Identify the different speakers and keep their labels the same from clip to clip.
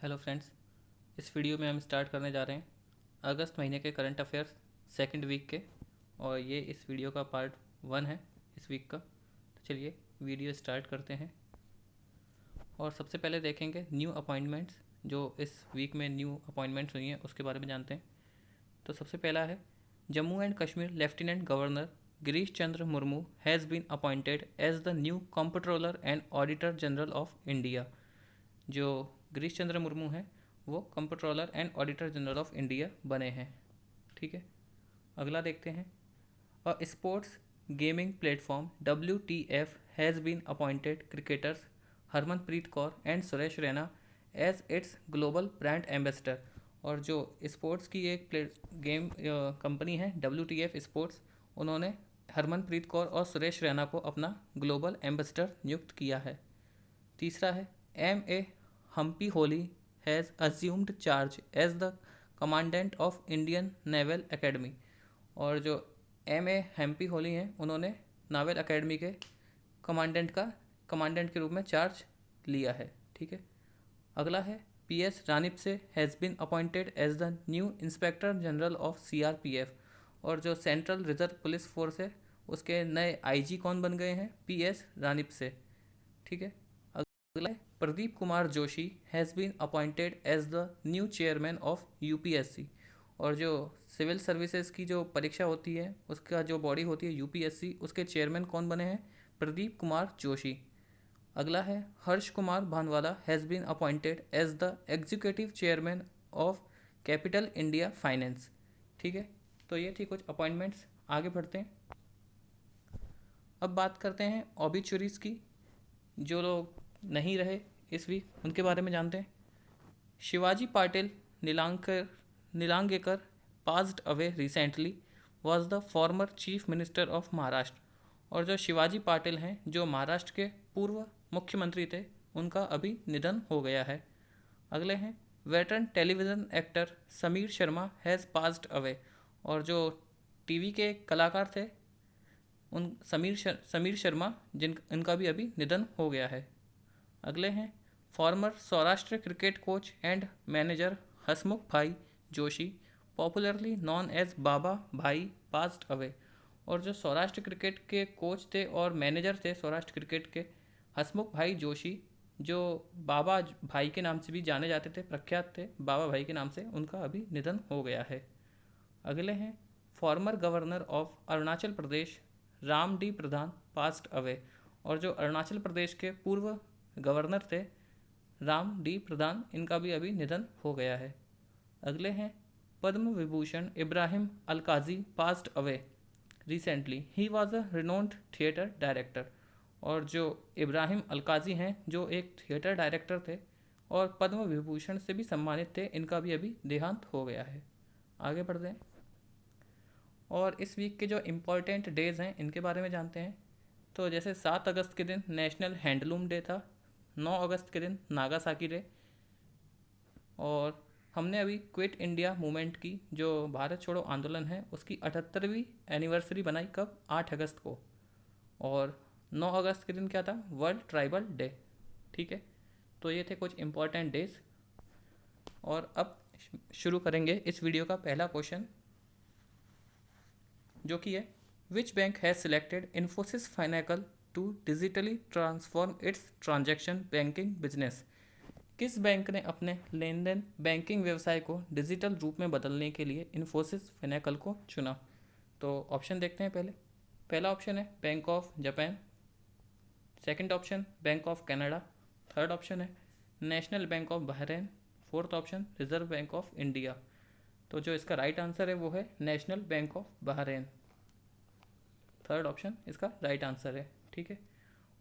Speaker 1: Hello friends. इस video में हम स्टार्ट करने जा रहे हैं अगस्त महीने के करंट अफेयर्स सेकंड वीक के, और ये इस वीडियो का पार्ट 1 है इस वीक का। तो चलिए वीडियो स्टार्ट करते हैं। और सबसे पहले देखेंगे न्यू अपॉइंटमेंट्स, जो इस वीक में न्यू अपॉइंटमेंट्स हुई हैं उसके बारे में जानते हैं। तो सबसे पहला है Jammu and Kashmir lieutenant governor Girish Chandra Murmu has been appointed as the new comptroller and auditor general of India. जो गिरीश चंद्र मुर्मू हैं वो comptroller and auditor general of India बने हैं। ठीक है, अगला देखते हैं। A sports gaming platform WTF has been appointed cricketers Harmanpreet Kaur and Suresh Raina as its global brand ambassador. और जो स्पोर्ट्स की एक गेम कंपनी है WTF स्पोर्ट्स, उन्होंने हरमनप्रीत कौर और सुरेश रैना को अपना ग्लोबल एम्बेसडर नियुक्त किया है। तीसरा है M.A. Hampiholi has assumed charge as the commandant of Indian naval academy. और जो M.A. हम्पी होली हैं उन्होंने नावल एकेडमी के कमांडेंट के रूप में चार्ज लिया है। ठीक है, अगला है PS Ranipse has been appointed as the new inspector general of CRPF। और जो सेंट्रल रिजर्व पुलिस फोर्स है उसके नए IG कौन बन गए हैं? PS रानिपसे। ठीक है, अगला है Pradeep Kumar Joshi has been appointed as the new chairman of UPSC। और जो सिविल सर्विसेज की जो परीक्षा होती है उसका जो बॉडी होती है UPSC, उसके चेयरमैन कौन बने हैं? प्रदीप कुमार जोशी। अगला है Harsh Kumar Bhanwala has been appointed as the executive chairman of Capital India Finance. ठीक है, तो ये थी कुछ अपॉइंटमेंट्स। आगे बढ़ते हैं। अब बात करते हैं ऑबिचुरीज़ की। जो लोग नहीं रहे इस वीक उनके बारे में जानते हैं। Shivaji Patil Nilangekar passed away recently was the former chief minister of Maharashtra. और जो शिवाजी पाटिल हैं जो महाराष्ट्र के पूर्व मुख्यमंत्री थे, उनका अभी निधन हो गया है। अगले हैं veteran television actor Sameer Sharma has passed away. और जो टीवी के कलाकार थे उन समीर शर्मा इनका भी अभी निधन हो गया है। अगले हैं former Saurashtra cricket coach and manager Hasmukh Bhai Joshi, popularly known as Baba Bhai, passed away. और जो सौराष्ट्र क्रिकेट के कोच थे और मैनेजर थे सौराष्ट्र क्रिकेट के, हसमुख भाई जोशी, जो बाबा भाई के नाम से भी जाने जाते थे, प्रख्यात थे बाबा भाई के नाम से, उनका अभी निधन हो गया है। अगले हैं former governor of Arunachal Pradesh Ram D Pradhan, passed away. और जो अरुणाचल प्रदेश के पूर्व गवर्नर थे राम डी प्रधान, इनका भी अभी निधन हो गया है। अगले हैं Padma Vibhushan Ebrahim Alkazi, passed away recently, he was a renowned theatre director. और जो इब्राहिम अलकाजी हैं जो एक थिएटर डायरेक्टर थे और पद्म विभूषण से भी सम्मानित थे, इनका भी अभी देहांत हो गया है। आगे बढ़ते हैं और इस वीक के जो इम्पोर्टेंट डेज़ हैं इनके बारे में जानते हैं। तो जैसे 7 अगस्त के दिन नेशनल हैंडलूम डे था, 9 अगस्त के दिन नागासाकी डे, और हमने अभी क्विट इंडिया मूवमेंट की, जो भारत छोड़ो आंदोलन है, उसकी 78वीं एनिवर्सरी बनाई कब? 8 अगस्त को। और 9 अगस्त के दिन क्या था? World tribal day. ठीक है, तो ये थे कुछ इम्पोर्टेंट डेज। और अब शुरू करेंगे इस वीडियो का पहला क्वेश्चन, जो कि है which bank has selected Infosys Finacle to digitally transform its transaction banking business. किस बैंक ने अपने लेन देन बैंकिंग व्यवसाय को डिजिटल रूप में बदलने के लिए इन्फोसिस फाइनेकल को चुना? तो ऑप्शन देखते हैं। पहला ऑप्शन है bank of Japan, second option bank of Canada, third option है national bank of Bahrain, fourth option reserve bank of India. तो जो इसका राइट आंसर है वो है national bank of Bahrain. Third option इसका राइट आंसर है। ठीक है,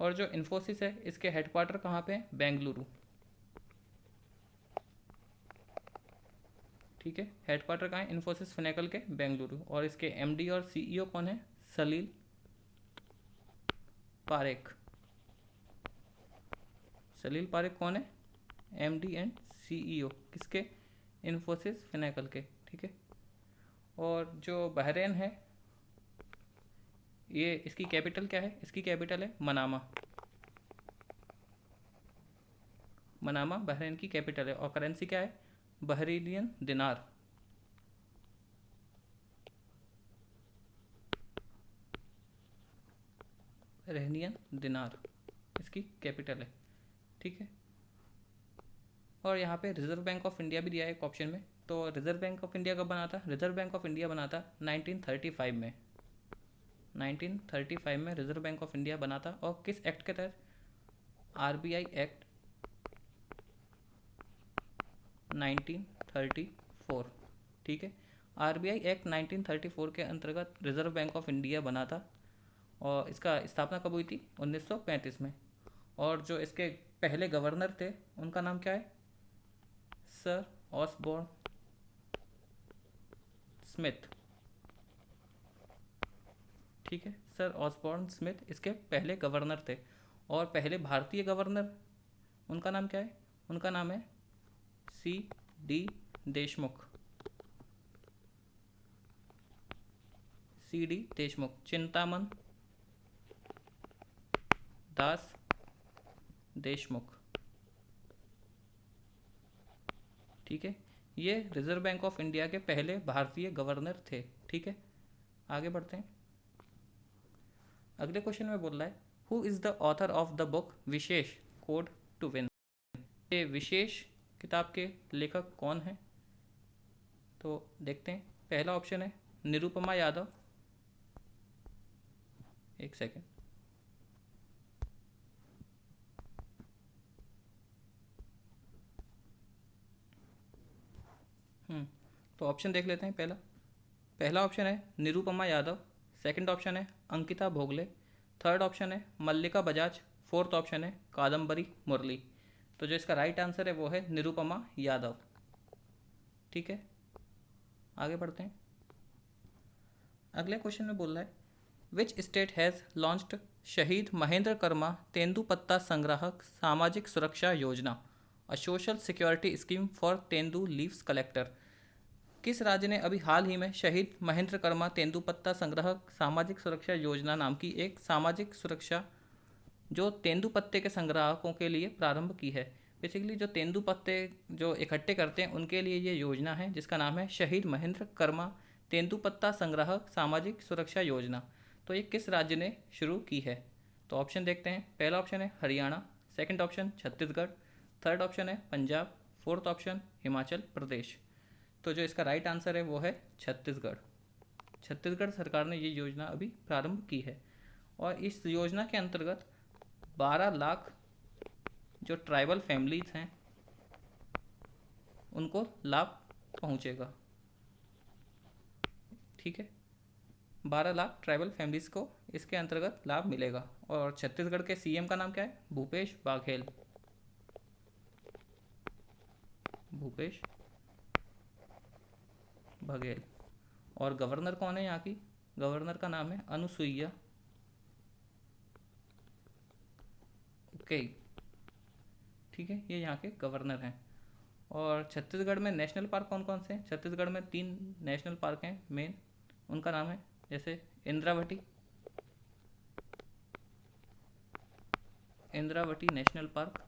Speaker 1: और जो इन्फोसिस है इसके हेडक्वार्टर कहाँ पे है? बेंगलुरु। ठीक है, हेडक्वार्टर कहाँ है इन्फोसिस फाइनेकल के? बेंगलुरु। और इसके MD और CEO कौन है? सलील पारेख। सलील पारेख कौन है? MD एंड CEO किसके? इन्फोसिस फाइनेकल के। ठीक है, और जो बहरेन है ये इसकी कैपिटल क्या है? इसकी कैपिटल है मनामा। मनामा बहरीन की कैपिटल है और करेंसी क्या है? बहरीनियन दिनार। बहरीनियन दिनार इसकी कैपिटल है। ठीक है। और यहाँ पे रिजर्व बैंक ऑफ इंडिया भी दिया है एक ऑप्शन में। तो रिजर्व बैंक ऑफ इंडिया कब बना था? रिजर्व बैंक ऑफ इंडिया बना था 1935 में। 1935 में रिजर्व बैंक ऑफ इंडिया बना था। और किस एक्ट के तहत? RBI act 1934। ठीक है। आरबीआई एक्ट 1934 के अंतर्गत रिजर्व बैंक ऑफ इंडिया बना था और इसका स्थापना कब हुई थी? 1935 में। और जो इसके पहले गवर्नर थे उनका नाम क्या है? Sir Osborne Smith. ठीक है। सर ऑसबोर्न स्मिथ इसके पहले गवर्नर थे। और पहले भारतीय गवर्नर, उनका नाम क्या है? उनका नाम है C D Deshmukh. C D Deshmukh, Chintaman Das Deshmukh. ठीक है। ये रिजर्व बैंक ऑफ इंडिया के पहले भारतीय गवर्नर थे। ठीक है। आगे बढ़ते हैं। अगले क्वेश्चन में बोल रहा है who is the author of the book Vishesh code to win. ये विशेष किताब के लेखक कौन हैं? तो देखते हैं। पहला ऑप्शन है निरुपमा यादव। एक सेकेंड। तो ऑप्शन देख लेते हैं। पहला ऑप्शन है निरुपमा यादव। सेकंड ऑप्शन है अंकिता भोगले। थर्ड ऑप्शन है मल्लिका बजाज। फोर्थ ऑप्शन है कादम्बरी मुरली। तो जो इसका राइट आंसर है वो है निरुपमा यादव। ठीक है। आगे बढ़ते हैं। अगले क्वेश्चन में बोल रहा है विच स्टेट हैज़ लॉन्च्ड शहीद महेंद्र कर्मा तेंदुपत्ता संग्राहक सामाजिक सुरक्षा योजना, a social security scheme for tendu leaves collector. किस राज्य ने अभी हाल ही में शहीद महेंद्र कर्मा तेंदुपत्ता संग्राहक सामाजिक सुरक्षा योजना नाम की एक सामाजिक सुरक्षा जो तेंदुपत्ते के संग्राहकों के लिए प्रारंभ की है? बेसिकली जो तेंदुपत्ते जो इकट्ठे करते हैं उनके लिए ये योजना है जिसका नाम है शहीद महेंद्र कर्मा तेंदुपत्ता संग्राहक सामाजिक सुरक्षा योजना। तो ये किस राज्य ने शुरू की है? तो ऑप्शन देखते हैं। पहला ऑप्शन है Haryana. Second option Chhattisgarh. Third option है पंजाब। Fourth option Himachal Pradesh. तो जो इसका राइट आंसर है वो है छत्तीसगढ़। छत्तीसगढ़ सरकार ने ये योजना अभी प्रारंभ की है और इस योजना के अंतर्गत 12 लाख जो ट्राइबल फैमिलीज हैं उनको लाभ पहुंचेगा। ठीक है। 12 लाख ट्राइबल फैमिलीज को इसके अंतर्गत लाभ मिलेगा। और छत्तीसगढ़ के सीएम का नाम क्या है? भूपेश बाघेल। भूपेश बघेल। और गवर्नर कौन है यहाँ की? गवर्नर का नाम है अनुसुईया। ओके। ठीक है। ये यहाँ के गवर्नर हैं। और छत्तीसगढ़ में नेशनल पार्क कौन कौन से हैं? छत्तीसगढ़ में 3 नेशनल पार्क हैं मेन। उनका नाम है जैसे Indravati national park,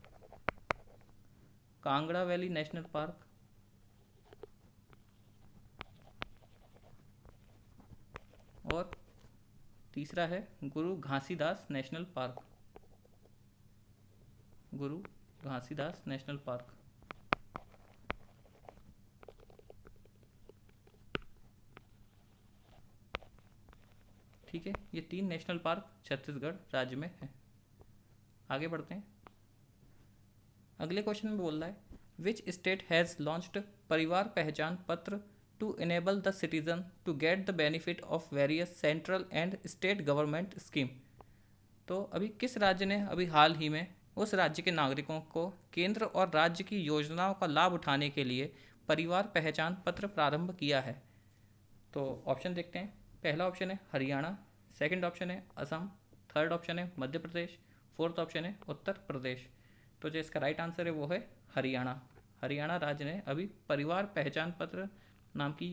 Speaker 1: Kangra valley national park और तीसरा है गुरु घासीदास नेशनल पार्क। गुरु घासीदास नेशनल पार्क। ठीक है। ये 3 नेशनल पार्क छत्तीसगढ़ राज्य में है। आगे बढ़ते हैं। अगले क्वेश्चन में बोल रहा है which state has launched Parivar Pehchan Patra to enable the citizen to get the benefit of various central and state government scheme. तो अभी किस राज्य ने अभी हाल ही में उस राज्य के नागरिकों को केंद्र और राज्य की योजनाओं का लाभ उठाने के लिए परिवार पहचान पत्र प्रारंभ किया है? तो ऑप्शन देखते हैं। पहला ऑप्शन है हरियाणा। सेकंड ऑप्शन है असम। थर्ड ऑप्शन है मध्य प्रदेश। फोर्थ ऑप्शन है उत्तर प्रदेश। तो जो इसका राइट आंसर है वो है हरियाणा। हरियाणा राज्य ने अभी परिवार पहचान पत्र नाम की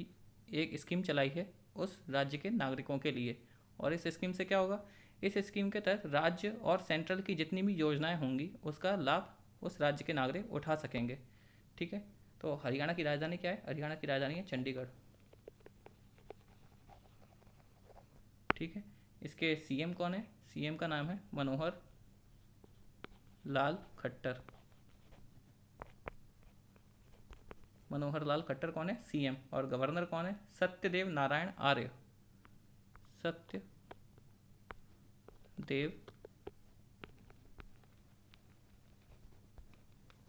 Speaker 1: एक स्कीम चलाई है उस राज्य के नागरिकों के लिए। और इस स्कीम से क्या होगा? इस स्कीम के तहत राज्य और सेंट्रल की जितनी भी योजनाएं होंगी उसका लाभ उस राज्य के नागरिक उठा सकेंगे। ठीक है, तो हरियाणा की राजधानी क्या है? हरियाणा की राजधानी है चंडीगढ़। ठीक है, इसके सीएम कौन है? सीएम का नाम है मनोहर लाल खट्टर। मनोहर लाल खट्टर कौन है? सीएम। और गवर्नर कौन है? सत्यदेव नारायण आर्य। सत्यदेव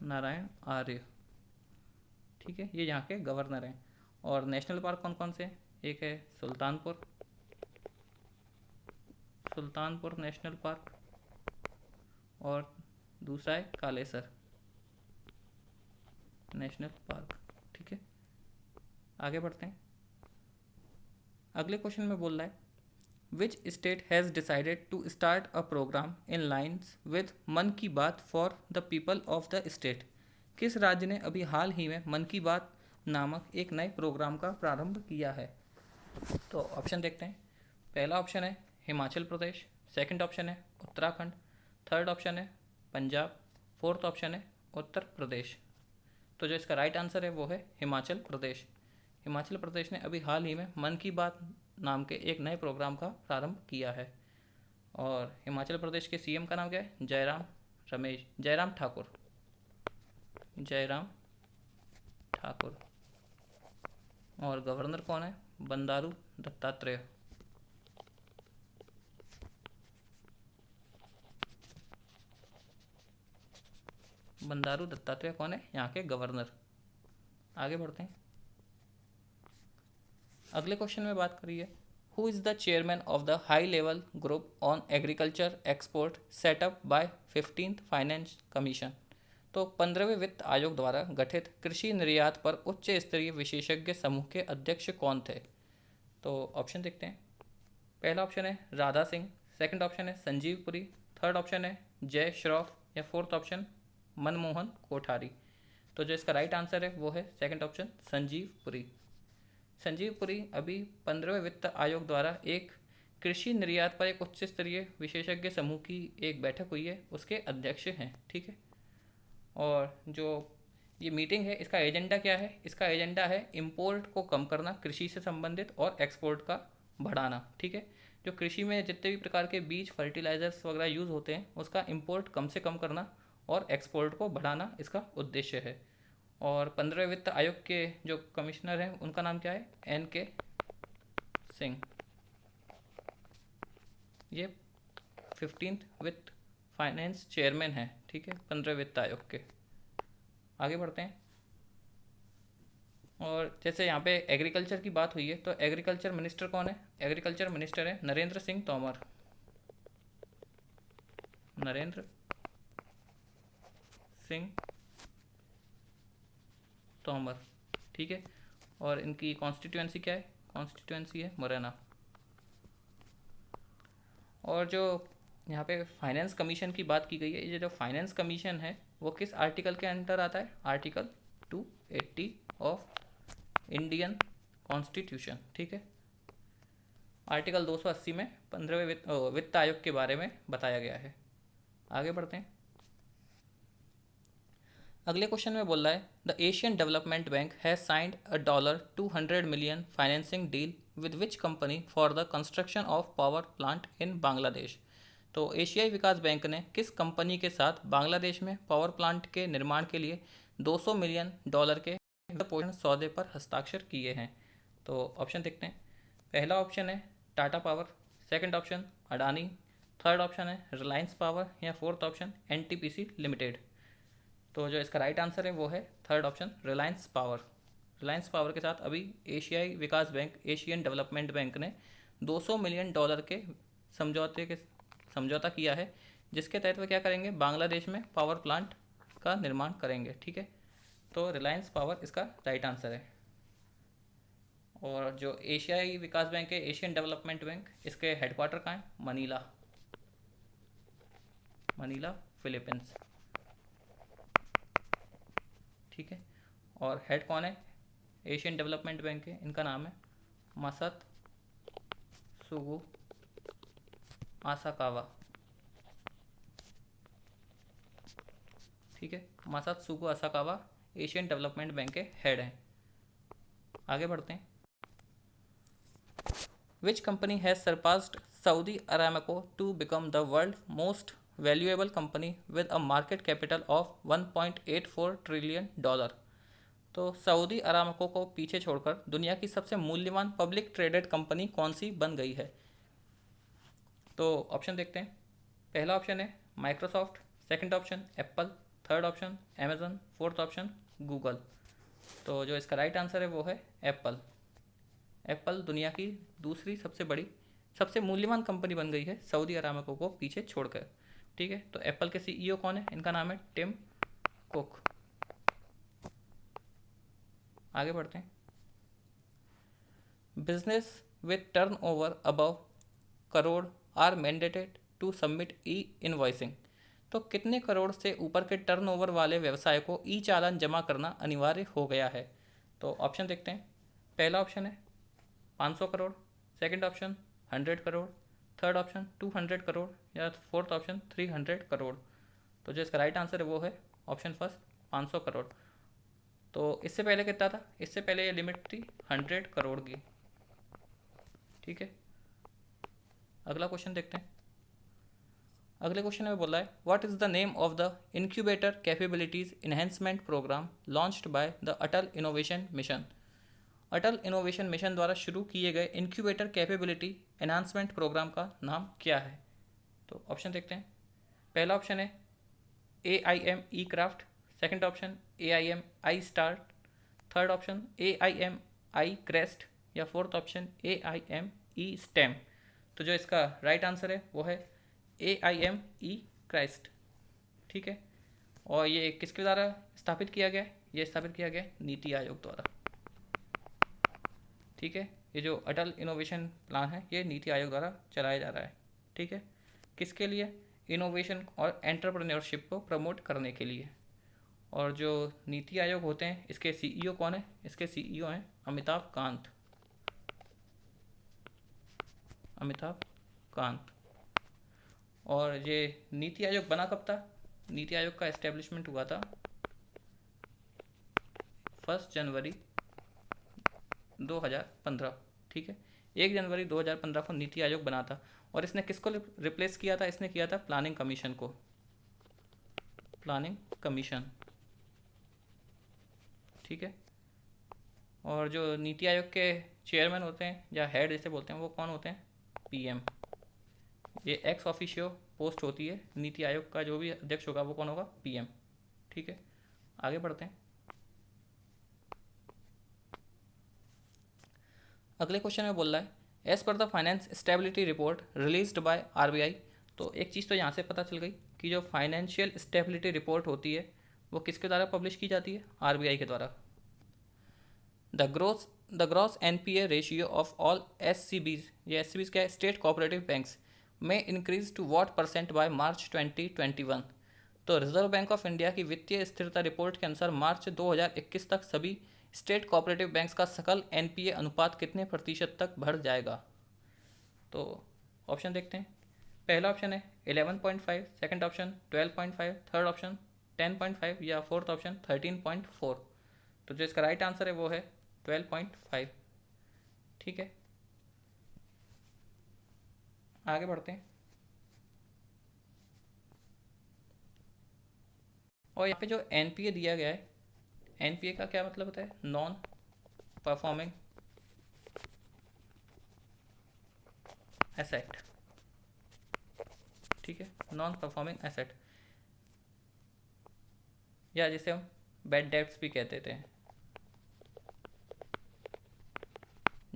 Speaker 1: नारायण आर्य। ठीक है, ये यहाँ के गवर्नर हैं। और नेशनल पार्क कौन कौन से हैं? एक है सुल्तानपुर नेशनल पार्क, और दूसरा है कालेसर नेशनल पार्क। ठीक है, आगे बढ़ते हैं। अगले क्वेश्चन में बोल रहा है, which state has decided to start a programme in lines with Mann Ki Baat for the people of the state? किस राज्य ने अभी हाल ही में मन की बात नामक एक नए प्रोग्राम का प्रारंभ किया है? तो ऑप्शन देखते हैं। पहला ऑप्शन है हिमाचल प्रदेश, सेकंड ऑप्शन है उत्तराखंड, थर्ड ऑप्शन है पंजाब, फोर्थ ऑप्शन है उत्तर प्रदेश। तो जो इसका राइट आंसर है वो है हिमाचल प्रदेश। हिमाचल प्रदेश ने अभी हाल ही में मन की बात नाम के एक नए प्रोग्राम का प्रारंभ किया है। और हिमाचल प्रदेश के सीएम का नाम क्या है? जयराम ठाकुर। और गवर्नर कौन है? बंडारू दत्तात्रेय। बंडारू दत्तात्रेय कौन है? यहाँ के गवर्नर। आगे बढ़ते हैं। अगले क्वेश्चन में बात करिए, who is the chairman of the high level group on agriculture export set up by 15th finance commission? तो 15वें वित्त आयोग द्वारा गठित कृषि निर्यात पर उच्च स्तरीय विशेषज्ञ समूह के अध्यक्ष कौन थे? तो ऑप्शन देखते हैं। पहला ऑप्शन है राधा सिंह, सेकंड ऑप्शन है संजीव पुरी, थर्ड ऑप्शन है जय श्रॉफ, या फोर्थ ऑप्शन मनमोहन कोठारी। तो जो इसका राइट आंसर है वो है सेकंड ऑप्शन संजीव पुरी। संजीव पुरी अभी 15वें वित्त आयोग द्वारा एक कृषि निर्यात पर एक उच्च स्तरीय विशेषज्ञ समूह की एक बैठक हुई है, उसके अध्यक्ष हैं। ठीक है, और जो ये मीटिंग है इसका एजेंडा क्या है? इसका एजेंडा है इंपोर्ट को कम करना कृषि से संबंधित, और एक्सपोर्ट का बढ़ाना। ठीक है, जो कृषि में जितने भी प्रकार के बीज फर्टिलाइजर्स वगैरह यूज़ होते हैं उसका इंपोर्ट कम से कम करना और एक्सपोर्ट को बढ़ाना इसका उद्देश्य है। और 15वें वित्त आयोग के जो कमिश्नर हैं उनका नाम क्या है? NK सिंह। ये 15th वित्त फाइनेंस चेयरमैन है। ठीक है, 15वें वित्त आयोग के। आगे बढ़ते हैं। और जैसे यहाँ पे एग्रीकल्चर की बात हुई है, तो एग्रीकल्चर मिनिस्टर कौन है? एग्रीकल्चर मिनिस्टर है नरेंद्र सिंह तोमर। नरेंद्र सिंह तोमर। ठीक है, और इनकी कॉन्स्टिट्यूएंसी क्या है? कॉन्स्टिट्यूएंसी है मुरैना। और जो यहाँ पे फाइनेंस कमीशन की बात की गई है, ये जो फाइनेंस कमीशन है वो किस आर्टिकल के अंदर आता है? Article 280 of Indian constitution. ठीक है, आर्टिकल 280 में 15वें वित्त आयोग के बारे में बताया गया है। आगे बढ़ते हैं। अगले क्वेश्चन में बोल रहा है, the Asian Development bank has signed a $200 million financing deal with which company for the construction of power plant in Bangladesh? तो एशियाई विकास बैंक ने किस कंपनी के साथ बांग्लादेश में पावर प्लांट के निर्माण के लिए $200 मिलियन के पोषण सौदे पर हस्ताक्षर किए हैं? तो ऑप्शन देखते हैं। पहला ऑप्शन है Tata power, second option Adani, third option है रिलायंस पावर, या फोर्थ ऑप्शन NTPC लिमिटेड। तो जो इसका राइट आंसर है वो है third option Reliance power. Reliance power के साथ अभी एशियाई विकास बैंक, एशियन डेवलपमेंट बैंक ने $200 मिलियन के समझौता किया है, जिसके तहत वे क्या करेंगे? बांग्लादेश में पावर प्लांट का निर्माण करेंगे। ठीक है, तो रिलायंस पावर इसका राइट आंसर है। और जो एशियाई विकास बैंक है, एशियन डेवलपमेंट बैंक, इसके हेडक्वार्टर कहाँ है? Manila Philippines. ठीक है, और हेड कौन है एशियन डेवलपमेंट बैंक के? इनका नाम है मसत सुगु आसाकावा। ठीक है। Masatsugu Asakawa Asian Development Bank के हेड हैं। आगे बढ़ते हैं। Which company has surpassed Saudi Aramco to become the world most valuable company with a market capital of $1.84 trillion. तो सऊदी अरामको को पीछे छोड़कर दुनिया की सबसे मूल्यवान पब्लिक ट्रेडेड कंपनी कौन सी बन गई है? तो ऑप्शन देखते हैं। पहला ऑप्शन है Microsoft, second option Apple, third option Amazon, fourth option Google. तो जो इसका राइट आंसर है वो है एप्पल। एप्पल दुनिया की दूसरी सबसे बड़ी, सबसे मूल्यवान कंपनी बन गई है सऊदी अरामको को पीछे छोड़कर। ठीक है, तो एप्पल के सीईओ कौन है? इनका नाम है टिम कुक। आगे बढ़ते हैं। Business with turnover above crore are mandated to submit e invoicing. तो कितने करोड़ से ऊपर के टर्नओवर वाले व्यवसाय को ई चालान जमा करना अनिवार्य हो गया है? तो ऑप्शन देखते हैं। पहला ऑप्शन है 500 crore, second option 100 crore, third option 200 crore या फोर्थ ऑप्शन 300 करोड़। तो जो इसका राइट आंसर है वो है ऑप्शन फर्स्ट 500 करोड़। तो इससे पहले कितना था? इससे पहले ये लिमिट थी 100 करोड़ की। ठीक है, अगला क्वेश्चन देखते हैं। अगले क्वेश्चन में बोला है what is the name of the incubator capabilities enhancement programme launched by the Atal innovation mission. Atal innovation mission द्वारा शुरू किए गए इंक्यूबेटर कैपेबिलिटी एनहांसमेंट प्रोग्राम का नाम क्या है? तो ऑप्शन देखते हैं। पहला ऑप्शन है AIM E craft, second option AIM I start, third option AIM I crest या फोर्थ ऑप्शन AIM ई स्टेम। तो जो इसका राइट आंसर है वो है AIM ई क्राइस्ट। ठीक है, और ये किसके द्वारा स्थापित किया गया? ये स्थापित किया गया नीति आयोग द्वारा। ठीक है, ये जो अटल इनोवेशन प्लान है ये नीति आयोग द्वारा चलाया जा रहा है। ठीक है, किसके लिए? इनोवेशन और एंटरप्रेन्योरशिप को प्रमोट करने के लिए। और जो नीति आयोग होते हैं इसके सीईओ कौन है? इसके सीईओ हैं अमिताभ कांत। अमिताभ कांत। और ये नीति आयोग बना कब था? नीति आयोग का एस्टेब्लिशमेंट हुआ था 1 जनवरी 2015। ठीक है, 1 जनवरी 2015 को नीति आयोग बना था। और इसने किसको रिप्लेस किया था? इसने किया था प्लानिंग कमीशन को। Planning commission. ठीक है, और जो नीति आयोग के चेयरमैन होते हैं या हेड जैसे बोलते हैं वो कौन होते हैं? PM। ये एक्स ऑफिशियो पोस्ट होती है। नीति आयोग का जो भी अध्यक्ष होगा वो कौन होगा? PM। ठीक है, आगे बढ़ते हैं। अगले क्वेश्चन में बोल रहा है as per the finance stability report released by RBI। तो एक चीज़ तो यहाँ से पता चल गई कि जो फाइनेंशियल स्टेबिलिटी रिपोर्ट होती है वो किसके द्वारा पब्लिश की जाती है? RBI के द्वारा। The gross NPA ratio of all SCBs, ये SCBs क्या है? स्टेट कोऑपरेटिव बैंक्स, में increase to what percent by March 2021। तो रिजर्व बैंक ऑफ इंडिया की वित्तीय स्थिरता रिपोर्ट के अनुसार मार्च 2021 तक सभी स्टेट कोऑपरेटिव बैंक्स का सकल NPA अनुपात कितने प्रतिशत तक बढ़ जाएगा? तो ऑप्शन देखते हैं। पहला ऑप्शन है 11.5, सेकंड ऑप्शन 12.5, थर्ड ऑप्शन 10.5 या फोर्थ ऑप्शन 13.4। तो जो इसका राइट आंसर है वो है 12.5। ठीक है, आगे बढ़ते हैं। और यहाँ पे जो NPA दिया गया है, NPA का क्या मतलब होता है? Non performing asset. ठीक है, नॉन परफॉर्मिंग एसेट या जिसे हम बैड डेट्स भी कहते थे।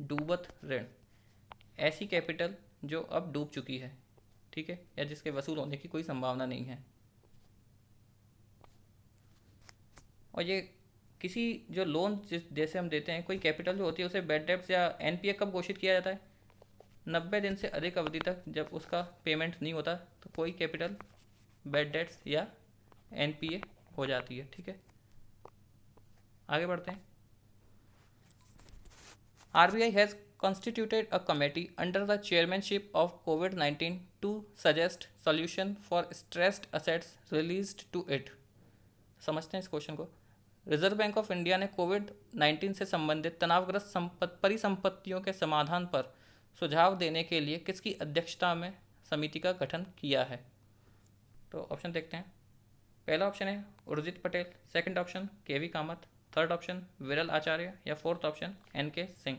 Speaker 1: डूबत ऋण, ऐसी कैपिटल जो अब डूब चुकी है। ठीक है, या जिसके वसूल होने की कोई संभावना नहीं है। और ये किसी जो लोन जैसे हम देते हैं, कोई कैपिटल जो होती है उसे बैड डेट्स या NPA कब घोषित किया जाता है? 90 दिन से अधिक अवधि तक जब उसका पेमेंट नहीं होता तो कोई कैपिटल बैड डेट्स या NPA हो जाती है। ठीक है, आगे बढ़ते हैं। RBI has constituted a committee under the chairmanship of COVID-19 to suggest solution for stressed assets released to it। समझते हैं इस क्वेश्चन को। रिजर्व बैंक ऑफ इंडिया ने कोविड-19 से संबंधित तनावग्रस्त परिसंपत्तियों के समाधान पर सुझाव देने के लिए किसकी अध्यक्षता में समिति का गठन किया है? तो ऑप्शन देखते हैं। पहला ऑप्शन है उर्जित पटेल, सेकंड ऑप्शन केवी कामत, थर्ड ऑप्शन विरल आचार्य या फोर्थ ऑप्शन एनके सिंह।